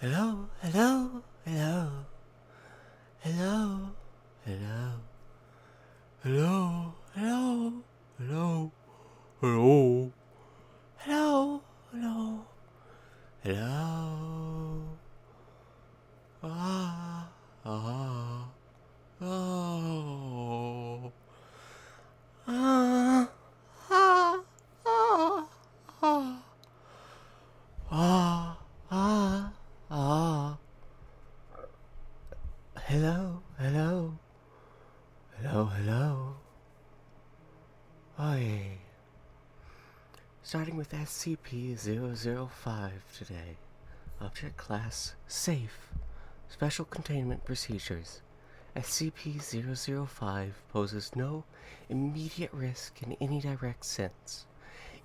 Hello, hello, hello, hello, hello, hello, hello, hello, hello, hello, hello, hello. Ah, ah, oh. Ah, ah, ah, ah, ah, ah, ah. Hello, hello, hello, hello. Oi. Starting with SCP-005 today. Object Class Safe. Special Containment Procedures. SCP-005 poses no immediate risk in any direct sense.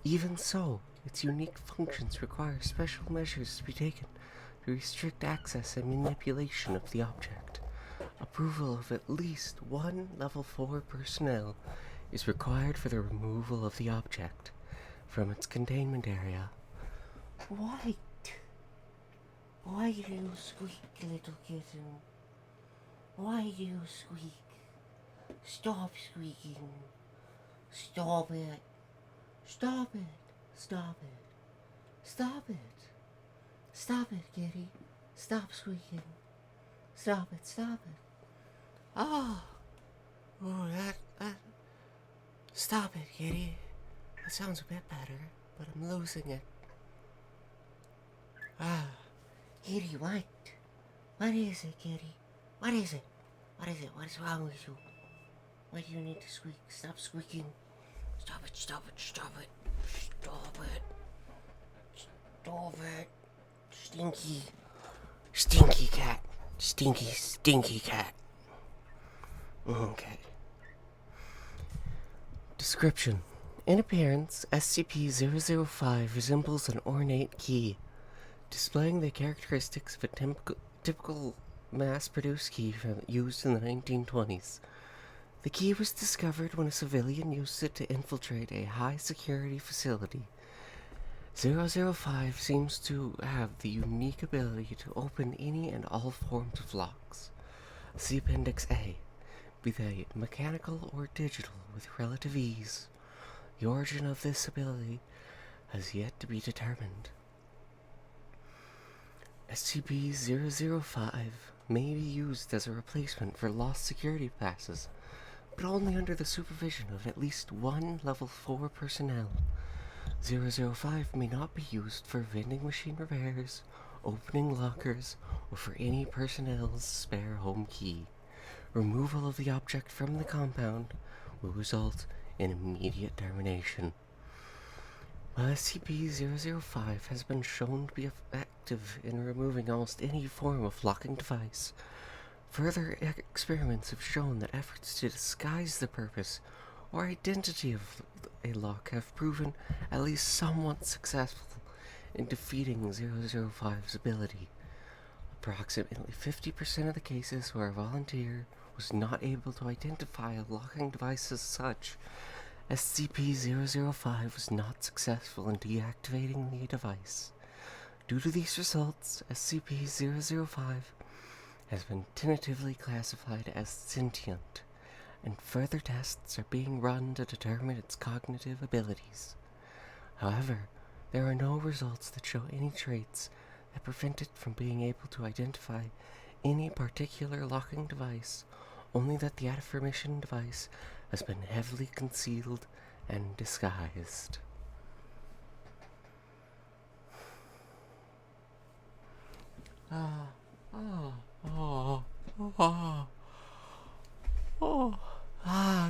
Even so, its unique functions require special measures to be taken to restrict access and manipulation of the object. Approval of at least one Level 4 personnel is required for the removal of the object from its containment area. What? Why do you squeak, little kitten? Why do you squeak? Stop squeaking. Stop it. Stop it. Stop it. Stop it. Stop it, kitty. Stop squeaking. Stop it. Stop it. Oh. Oh, that. Stop it, kitty. That sounds a bit better, but I'm losing it. Ah. Kitty, what? What is it, kitty? What is it? What is it? What is wrong with you? Why do you need to squeak? Stop squeaking. Stop it, stop it, stop it. Stop it. Stop it. Stinky. Stinky cat. Stinky, stinky cat. Okay. Description. In appearance, SCP-005 resembles an ornate key, displaying the characteristics of a typical mass-produced key used in the 1920s. The key was discovered when a civilian used it to infiltrate a high-security facility. 005 seems to have the unique ability to open any and all forms of locks. See Appendix A, be they mechanical or digital, with relative ease. The origin of this ability has yet to be determined. SCP-005 may be used as a replacement for lost security passes, but only under the supervision of at least one Level 4 personnel. 005 may not be used for vending machine repairs, opening lockers, or for any personnel's spare home key. Removal of the object from the compound will result in immediate termination. While SCP-005 has been shown to be effective in removing almost any form of locking device, further experiments have shown that efforts to disguise the purpose or identity of a lock have proven at least somewhat successful in defeating 005's ability. Approximately 50% of the cases where a volunteer was not able to identify a locking device as such, SCP-005 was not successful in deactivating the device. Due to these results, SCP-005 has been tentatively classified as sentient, and further tests are being run to determine its cognitive abilities. However, there are no results that show any traits that prevent it from being able to identify any particular locking device, only that the affirmation device has been heavily concealed and disguised.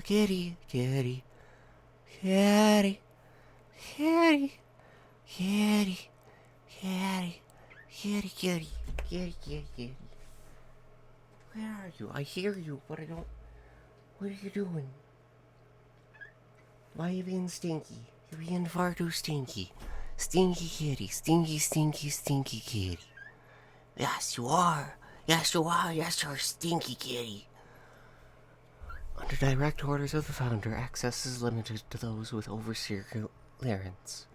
Kitty, kitty, kitty, kitty, kitty, kitty, kitty, kitty, kitty, kitty, kitty. Where are you? I hear you, but I don't. What are you doing? Why are you being stinky? You're being far too stinky. Stinky kitty, stinky, stinky, stinky kitty. Yes, you are. Yes, you are. Yes, you're a stinky kitty. Under direct orders of the Founder, access is limited to those with Overseer clearance.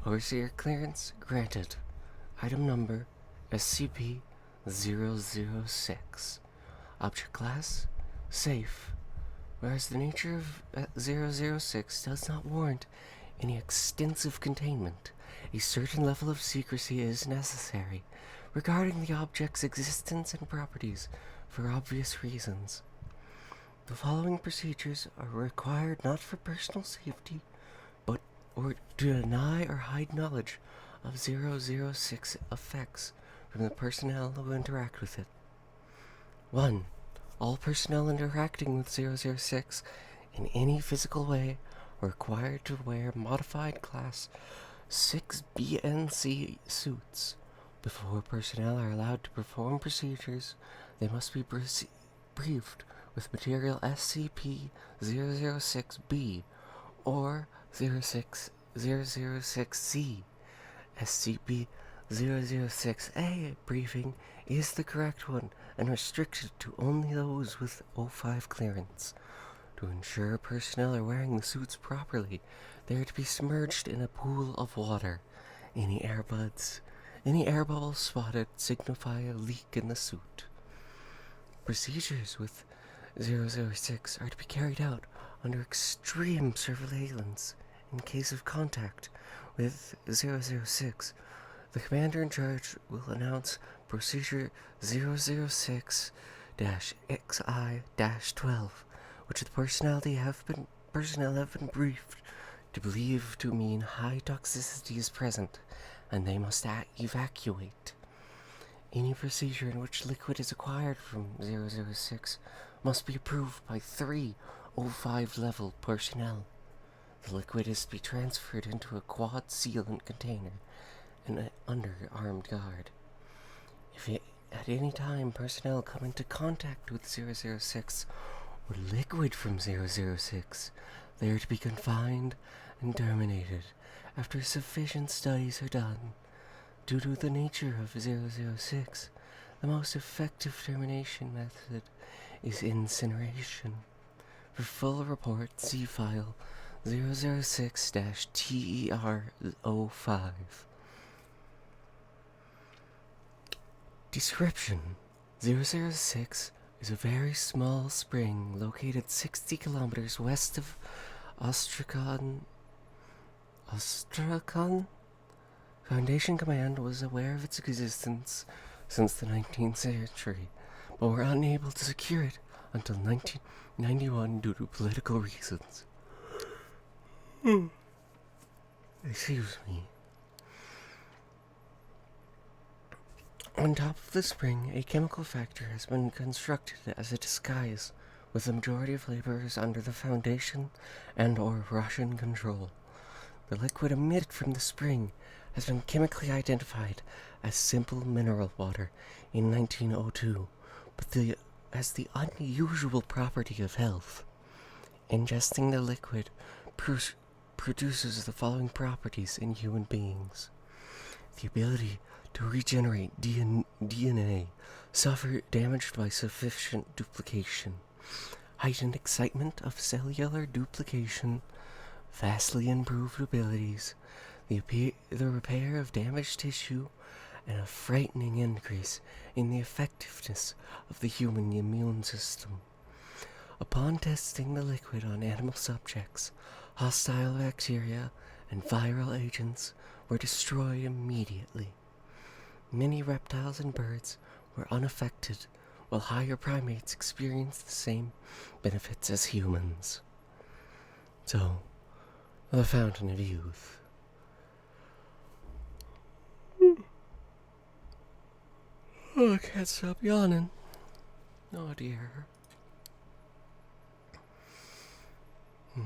Overseer clearance granted. Item number SCP-006. Object Class: Safe. Whereas the nature of 006 does not warrant any extensive containment, a certain level of secrecy is necessary regarding the object's existence and properties for obvious reasons. The following procedures are required not for personal safety, but or to deny or hide knowledge of 006 effects from the personnel who interact with it. 1. All personnel interacting with 006 in any physical way are required to wear modified Class 6 BNC suits. Before personnel are allowed to perform procedures, they must be briefed with material SCP-006-B or 006-006-C. SCP-006-A briefing is the correct one and restricted to only those with O5 clearance. To ensure personnel are wearing the suits properly, they are to be submerged in a pool of water. Any air bubbles spotted signify a leak in the suit. Procedures with 006 are to be carried out under extreme surveillance. In case of contact with 006, the commander in charge will announce Procedure 006-XI-12, which the personnel have been briefed to believe to mean high toxicity is present, and they must evacuate. Any procedure in which liquid is acquired from 006 must be approved by 3 O5 level personnel. The liquid is to be transferred into a quad sealant container and under armed guard. If at any time personnel come into contact with 006 or liquid from 006, they are to be confined and terminated after sufficient studies are done. Due to the nature of 006, the most effective termination method is incineration. For full report, see file 006-TER05. Description: 006 is a very small spring located 60 kilometers west of Ostrakhan. Foundation Command was aware of its existence since the 19th century, but were unable to secure it until 1991 due to political reasons. Excuse me. On top of the spring, a chemical factory has been constructed as a disguise, with the majority of laborers under the Foundation and/or Russian control. The liquid emitted from the spring has been chemically identified as simple mineral water in 1902, but has the unusual property of health. Ingesting the liquid produces the following properties in human beings: the ability to regenerate DNA suffer damaged by sufficient duplication, heightened excitement of cellular duplication, vastly improved abilities, the repair of damaged tissue, and a frightening increase in the effectiveness of the human immune system. Upon testing the liquid on animal subjects, hostile bacteria and viral agents were destroyed immediately. Many reptiles and birds were unaffected, while higher primates experienced the same benefits as humans. So, the Fountain of Youth. Oh, I can't stop yawning. Oh dear. I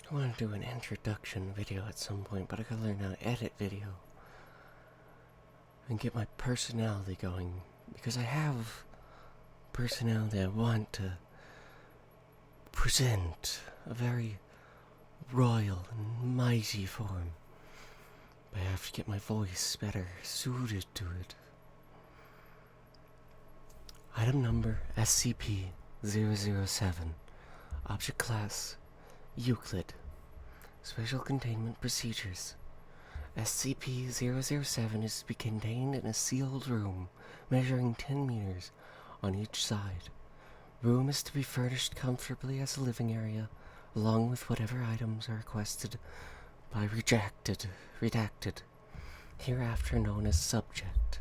want to do an introduction video at some point, but I gotta learn how to edit video and get my personality going, because I have personality. I want to present a very royal and mighty form, but I have to get my voice better suited to it. Item number SCP-007. Object Class Euclid. Special Containment Procedures. SCP-007 is to be contained in a sealed room measuring 10 meters on each side. Room is to be furnished comfortably as a living area, along with whatever items are requested by redacted, hereafter known as subject,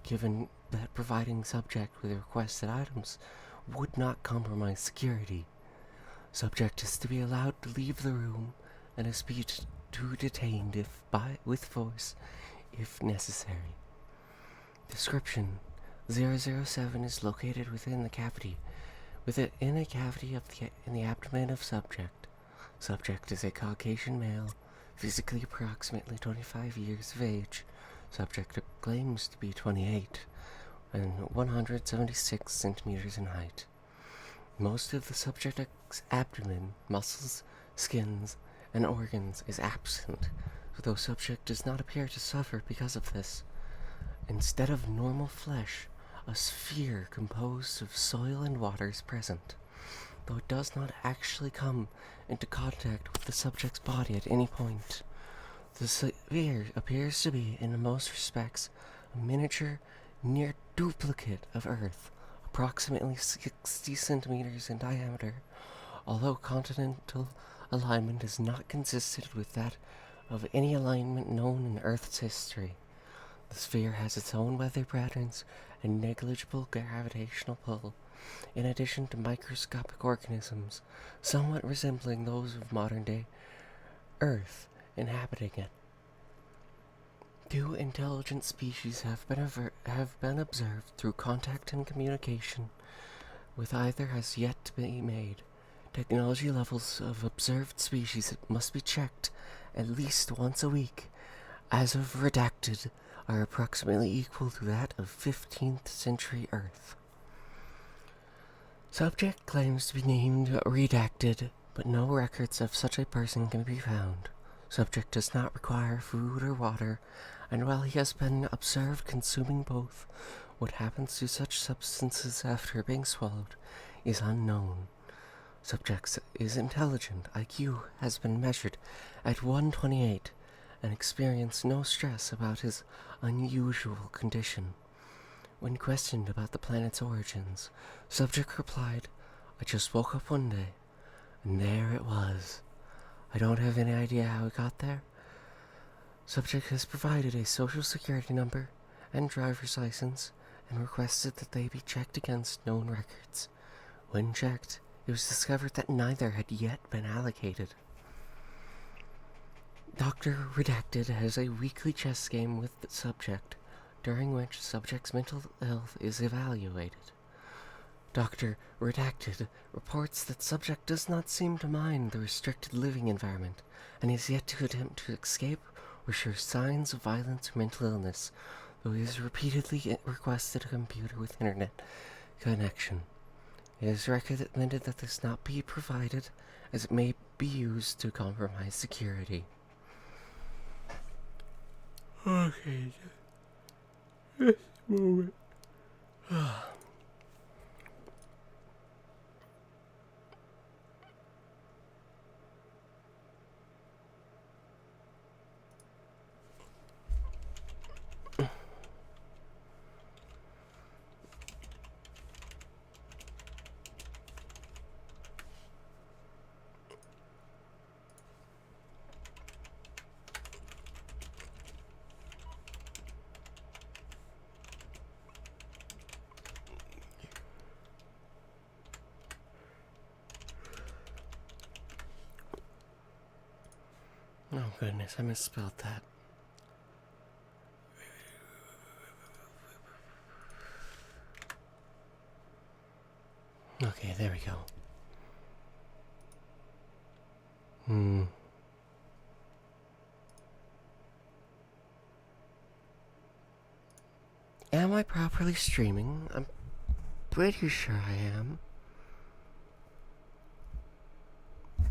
given that providing subject with requested items would not compromise security. Subject is to be allowed to leave the room and is to be detained with force if necessary. Description: 007 is located within a cavity in the abdomen of subject. Subject is a Caucasian male, physically approximately 25 years of age. Subject claims to be 28 and 176 centimeters in height. Most of the subject's abdomen, muscles, skins, and organs is absent, though subject does not appear to suffer because of this. Instead of normal flesh, a sphere composed of soil and water is present, though it does not actually come into contact with the subject's body at any point. The sphere appears to be, in most respects, a miniature, near duplicate of Earth, approximately 60 centimeters in diameter, although continental alignment is not consistent with that of any alignment known in Earth's history. The sphere has its own weather patterns and negligible gravitational pull, in addition to microscopic organisms somewhat resembling those of modern-day Earth inhabiting it. 2 intelligent species have been observed through contact and communication, with either has yet to be made. Technology levels of observed species must be checked at least once a week, as of redacted, are approximately equal to that of 15th century Earth. Subject claims to be named redacted, but no records of such a person can be found. Subject does not require food or water, and while he has been observed consuming both, what happens to such substances after being swallowed is unknown. Subject is intelligent. IQ has been measured at 128 and experienced no stress about his unusual condition. When questioned about the planet's origins, Subject replied, "I just woke up one day, and there it was. I don't have any idea how it got there." Subject has provided a social security number and driver's license and requested that they be checked against known records. When checked, it was discovered that neither had yet been allocated. Dr. Redacted has a weekly chess game with the subject, during which subject's mental health is evaluated. Dr. Redacted reports that subject does not seem to mind the restricted living environment, and is yet to attempt to escape or show signs of violence or mental illness, though he has repeatedly requested a computer with internet connection. It is recommended that this not be provided, as it may be used to compromise security. Okay, just a moment. Oh goodness, I misspelled that. Okay, there we go. Am I properly streaming? I'm pretty sure I am.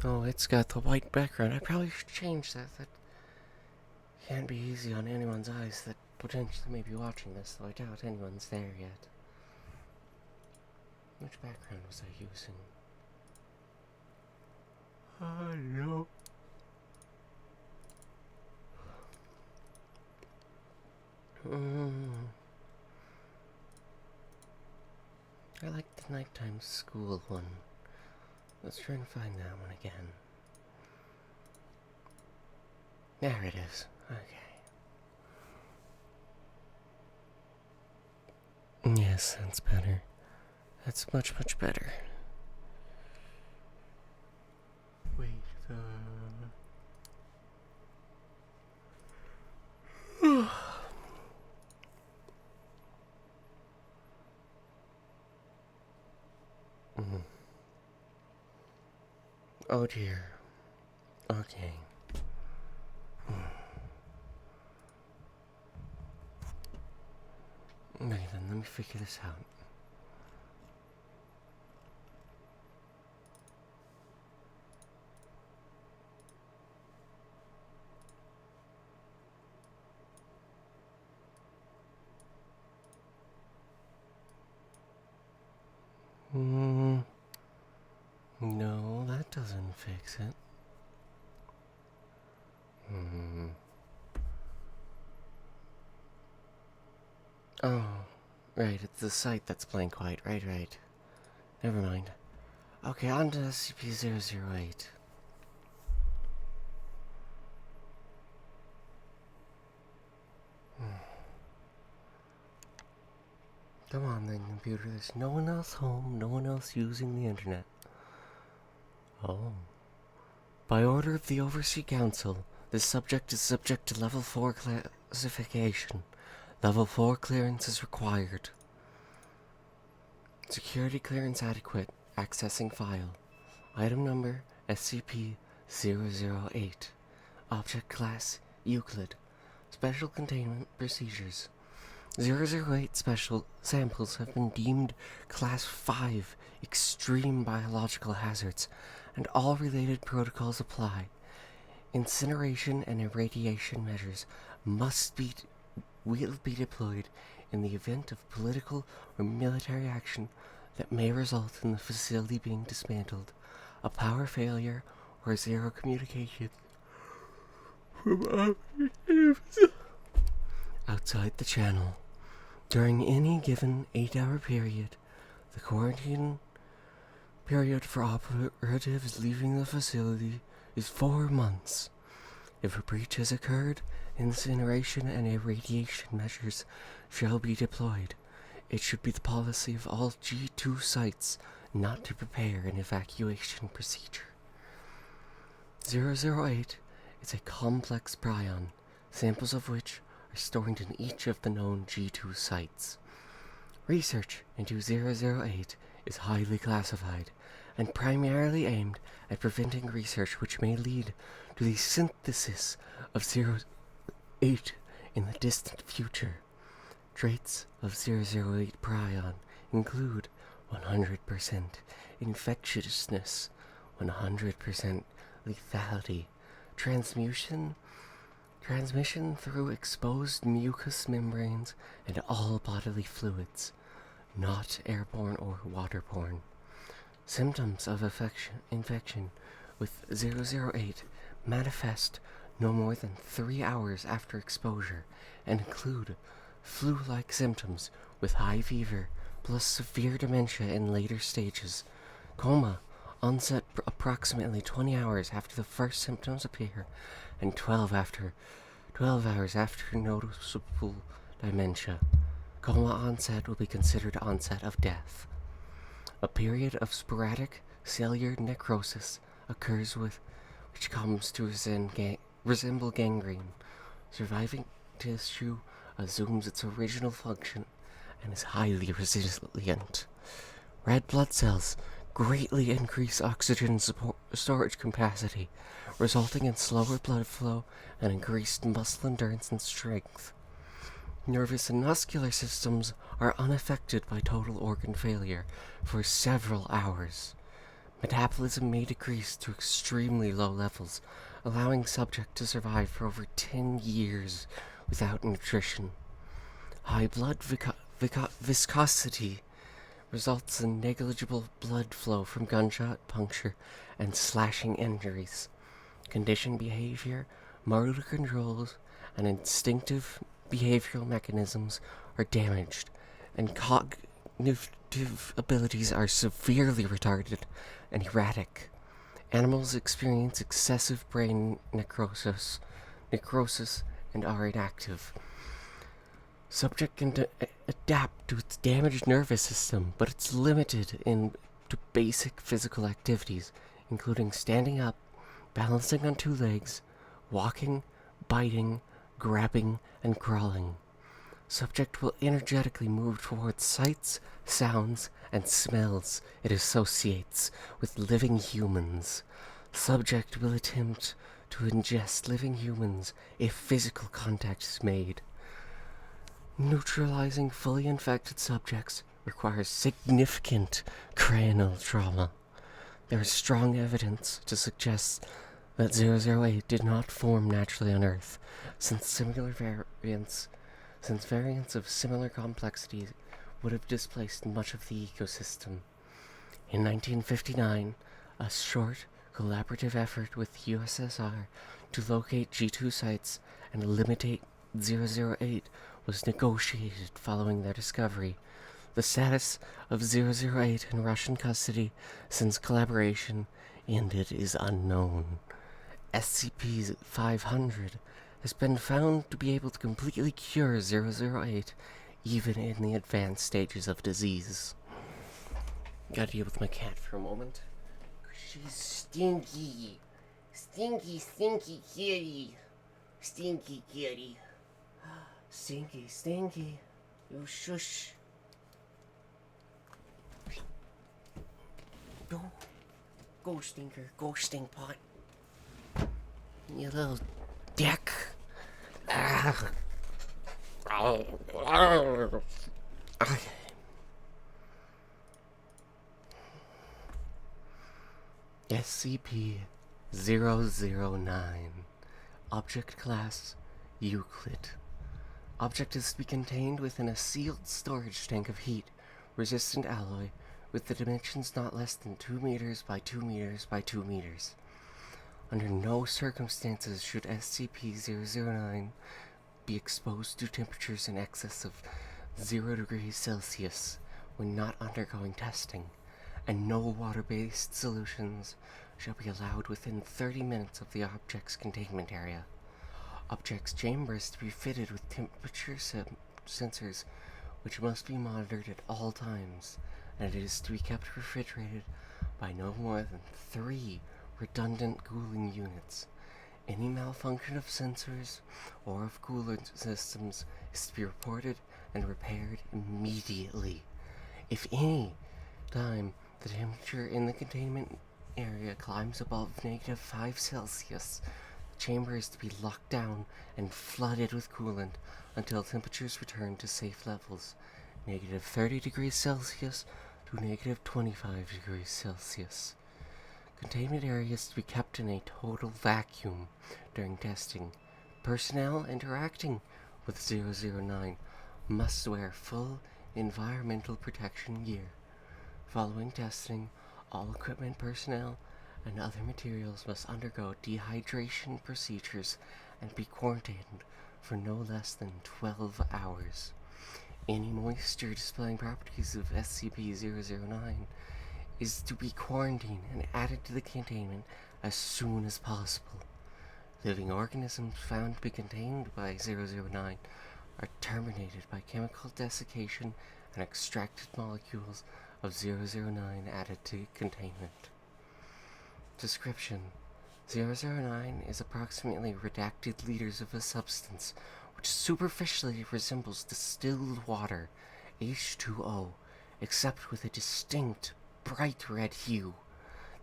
Oh, it's got the white background. I probably should change that. That can't be easy on anyone's eyes that potentially may be watching this, though I doubt anyone's there yet. Which background was I using? Oh no. I like the nighttime school one. Let's try and find that one again. There it is. Okay. Yes, that's better. That's much, much better. Wait, Oh dear. Okay. Right then, let me figure this out. No, that doesn't fix it. Oh, right, it's the site that's blank white. Right. Never mind. Okay, on to SCP-008. Come on then, computer. There's no one else home, no one else using the internet. Oh. By order of the Overseas Council, this subject is subject to Level 4 classification. Level 4 clearance is required. Security clearance adequate. Accessing file. Item number SCP-008. Object class Euclid. Special containment procedures. 008 special samples have been deemed Class 5 extreme biological hazards, and all related protocols apply. Incineration and irradiation measures will be deployed in the event of political or military action that may result in the facility being dismantled, a power failure, or zero communication from operatives outside the channel. During any given 8-hour period, the quarantine period for operatives leaving the facility is 4 months. If a breach has occurred, incineration and irradiation measures shall be deployed. It should be the policy of all G2 sites not to prepare an evacuation procedure. 008 is a complex prion, samples of which are stored in each of the known G2 sites. Research into 008 is highly classified and primarily aimed at preventing research which may lead to the synthesis of 08 in the distant future. Traits of 008 prion include 100% infectiousness, 100% lethality, transmission through exposed mucous membranes and all bodily fluids, not airborne or waterborne. Symptoms of infection with 008 manifest no more than 3 hours after exposure and include flu-like symptoms with high fever plus severe dementia in later stages, coma, onset approximately 20 hours after the first symptoms appear, and 12 hours after noticeable dementia. Coma onset will be considered onset of death. A period of sporadic cellular necrosis occurs which comes to resemble gangrene. Surviving tissue assumes its original function and is highly resilient. Red blood cells greatly increase oxygen storage capacity, resulting in slower blood flow and increased muscle endurance and strength. Nervous and muscular systems are unaffected by total organ failure for several hours. Metabolism may decrease to extremely low levels, allowing subject to survive for over 10 years without nutrition. High blood viscosity results in negligible blood flow from gunshot, puncture, and slashing injuries. Conditioned behavior, motor controls, and instinctive behavioral mechanisms are damaged, and cognitive abilities are severely retarded and erratic. Animals experience excessive brain necrosis, and are inactive. Subject can adapt to its damaged nervous system, but it's limited to basic physical activities, including standing up, balancing on two legs, walking, biting, grabbing, and crawling. Subject will energetically move towards sights, sounds, and smells it associates with living humans. Subject will attempt to ingest living humans if physical contact is made. Neutralizing fully infected subjects requires significant cranial trauma. There is strong evidence to suggest that 008 did not form naturally on Earth, since variants of similar complexity would have displaced much of the ecosystem. In 1959, a short, collaborative effort with USSR to locate G2 sites and eliminate 008 was negotiated following their discovery. The status of 008 in Russian custody since collaboration ended is unknown. SCP-500 has been found to be able to completely cure 008, even in the advanced stages of disease. Gotta deal with my cat for a moment. She's stinky. Stinky, stinky kitty. Stinky kitty. Stinky, stinky. You shush. Go, stinker. Go, stink pot. You little dick. SCP-009. Object Class Euclid. Object is to be contained within a sealed storage tank of heat-resistant alloy with the dimensions not less than 2 meters by 2 meters by 2 meters. Under no circumstances should SCP-009 be exposed to temperatures in excess of 0 degrees Celsius when not undergoing testing, and no water-based solutions shall be allowed within 30 minutes of the object's containment area. Object's chamber is to be fitted with temperature sensors which must be monitored at all times, and it is to be kept refrigerated by no more than 3 redundant cooling units. Any malfunction of sensors or of coolant systems is to be reported and repaired immediately. If any time the temperature in the containment area climbs above -5 Celsius, the chamber is to be locked down and flooded with coolant until temperatures return to safe levels, -30 degrees Celsius to -25 degrees Celsius. Containment areas to be kept in a total vacuum during testing. Personnel interacting with 009 must wear full environmental protection gear. Following testing, all equipment, personnel, and other materials must undergo dehydration procedures and be quarantined for no less than 12 hours. Any moisture displaying properties of SCP-009 is to be quarantined and added to the containment as soon as possible. Living organisms found to be contained by 009 are terminated by chemical desiccation and extracted molecules of 009 added to containment. Description: 009 is approximately redacted liters of a substance which superficially resembles distilled water, H2O, except with a distinct bright red hue.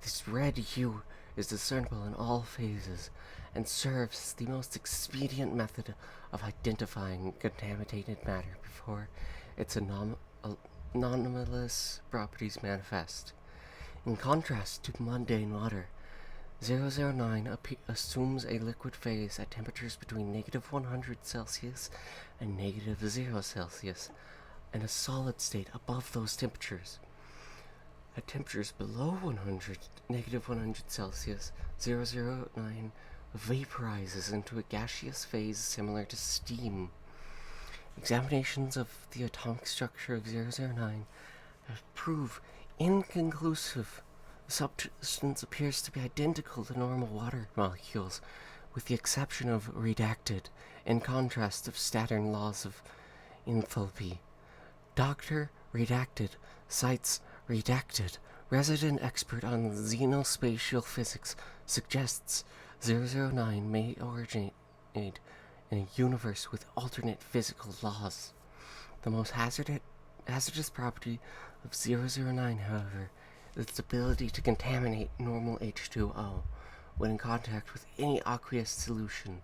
This red hue is discernible in all phases and serves as the most expedient method of identifying contaminated matter before its anomalous properties manifest. In contrast to mundane water, 009 assumes a liquid phase at temperatures between -100 Celsius and -0 Celsius, and a solid state above those temperatures. At temperatures below -100 Celsius, 009 vaporizes into a gaseous phase similar to steam. Examinations of the atomic structure of 009 have proved inconclusive. The substance appears to be identical to normal water molecules, with the exception of redacted, in contrast of Saturn laws of enthalpy. Dr. Redacted cites Redacted, resident expert on xenospatial physics, suggests 009 may originate in a universe with alternate physical laws. The most hazardous property of 009, however, is its ability to contaminate normal H2O when in contact with any aqueous solution.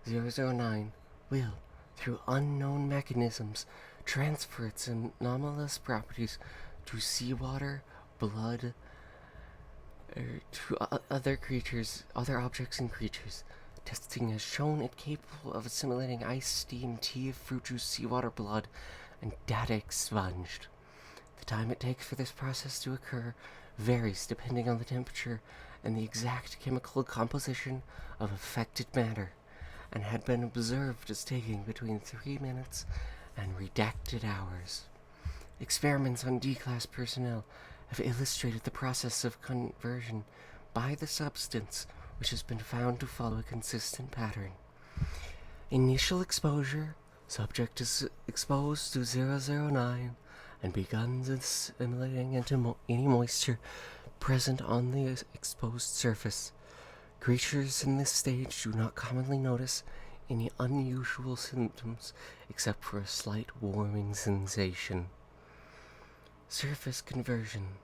009 will, through unknown mechanisms, transfer its anomalous properties to seawater, blood, to other objects and creatures. Testing has shown it capable of assimilating ice, steam, tea, fruit juice, seawater, blood, and data expunged. The time it takes for this process to occur varies depending on the temperature and the exact chemical composition of affected matter, and had been observed as taking between 3 minutes and redacted hours. Experiments on D-class personnel have illustrated the process of conversion by the substance, which has been found to follow a consistent pattern. Initial exposure: subject is exposed to 009 and begins assimilating into any moisture present on the exposed surface. Creatures in this stage do not commonly notice any unusual symptoms except for a slight warming sensation. Surface conversion: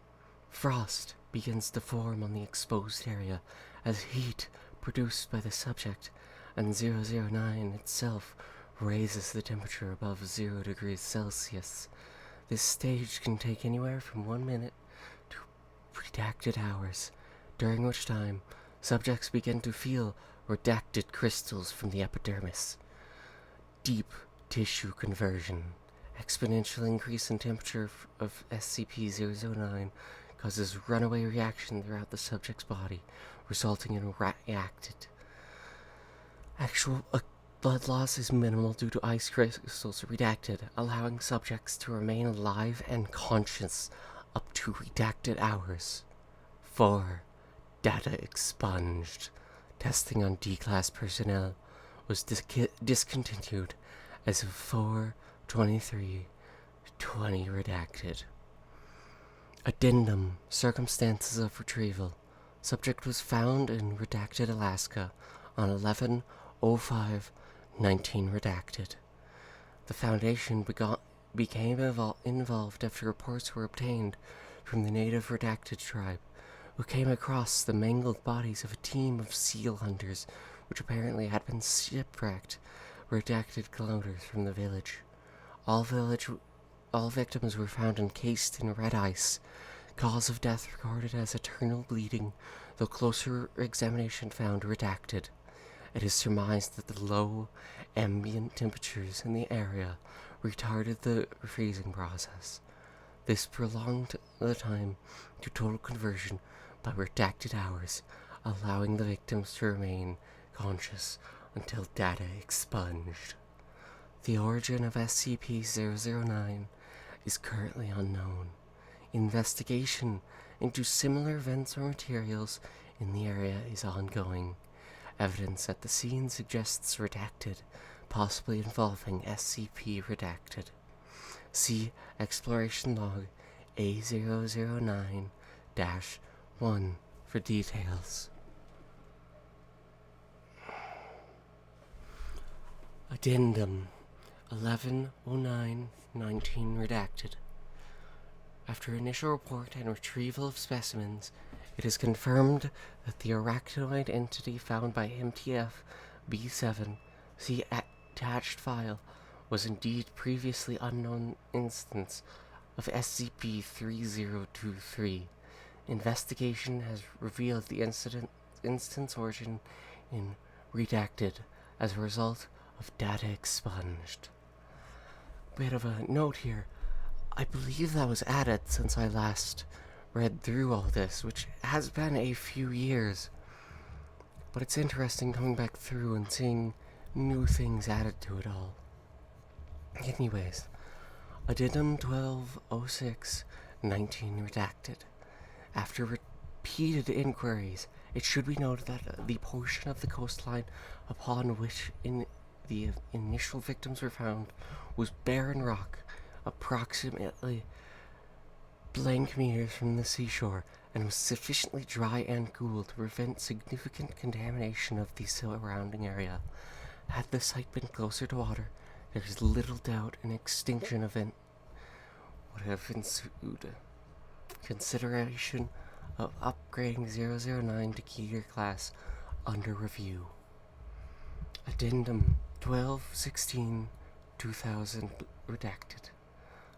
frost begins to form on the exposed area as heat produced by the subject, and 009 itself raises the temperature above 0 degrees Celsius. This stage can take anywhere from 1 minute to redacted hours, during which time subjects begin to feel redacted crystals from the epidermis. Deep tissue conversion: exponential increase in temperature of SCP-009 causes runaway reaction throughout the subject's body, resulting in reacted. Actual blood loss is minimal due to ice crystals redacted, allowing subjects to remain alive and conscious up to redacted hours. 4. Data expunged. Testing on D-class personnel was discontinued as of 4/23/20 redacted. Addendum: circumstances of retrieval. Subject was found in redacted Alaska on 11/05/19 redacted. The Foundation became involved after reports were obtained from the native redacted tribe, who came across the mangled bodies of a team of seal hunters which apparently had been shipwrecked redacted kilometers from the village. All victims were found encased in red ice. Cause of death recorded as eternal bleeding, though closer examination found redacted. It is surmised that the low ambient temperatures in the area retarded the freezing process. This prolonged the time to total conversion by redacted hours, allowing the victims to remain conscious until data expunged. The origin of SCP-009 is currently unknown. Investigation into similar vents or materials in the area is ongoing. Evidence at the scene suggests redacted, possibly involving SCP redacted. See Exploration Log A009-1 for details. Addendum 11/09/19 redacted. After initial report and retrieval of specimens, it is confirmed that the arachnoid entity found by MTF B7, see attached file, was indeed previously unknown instance of SCP-3023. Investigation has revealed the instance origin in redacted as a result of data expunged. Bit of a note here. I believe that was added since I last read through all this, which has been a few years. But it's interesting coming back through and seeing new things added to it all. Anyways, Addendum 1206-19 redacted. After repeated inquiries, it should be noted that the portion of the coastline upon which the initial victims were found was barren rock, approximately blank meters from the seashore, and was sufficiently dry and cool to prevent significant contamination of the surrounding area. Had the site been closer to water, there is little doubt an extinction event would have ensued. Consideration of upgrading 009 to Keter class under review. Addendum 1216-2000 redacted.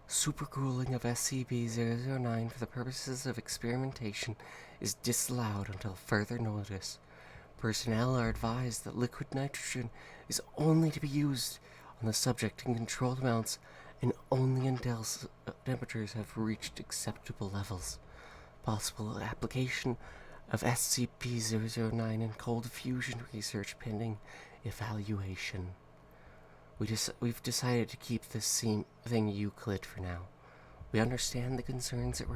Supercooling of SCP-009 for the purposes of experimentation is disallowed until further notice. Personnel are advised that liquid nitrogen is only to be used on the subject in controlled amounts and only until temperatures have reached acceptable levels. Possible application of SCP-009 in cold fusion research pending evaluation. We've decided to keep this thing Euclid for now. We understand the concerns it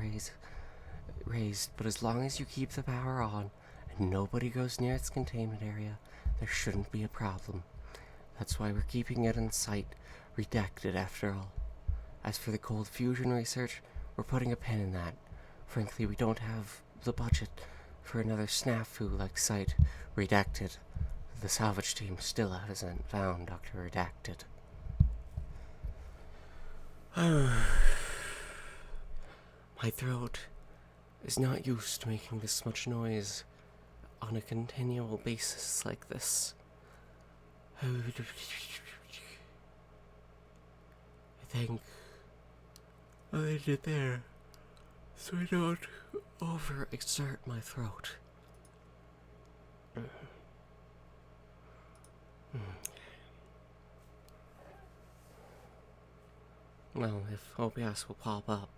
raised, but as long as you keep the power on and nobody goes near its containment area, there shouldn't be a problem. That's why we're keeping it in sight, redacted after all. As for the cold fusion research, we're putting a pin in that. Frankly, we don't have the budget for another snafu like site, redacted. The salvage team still hasn't found Dr. Redacted. My throat is not used to making this much noise on a continual basis like this. I think I'll end it there so I don't overexert my throat. Well, if OBS will pop up,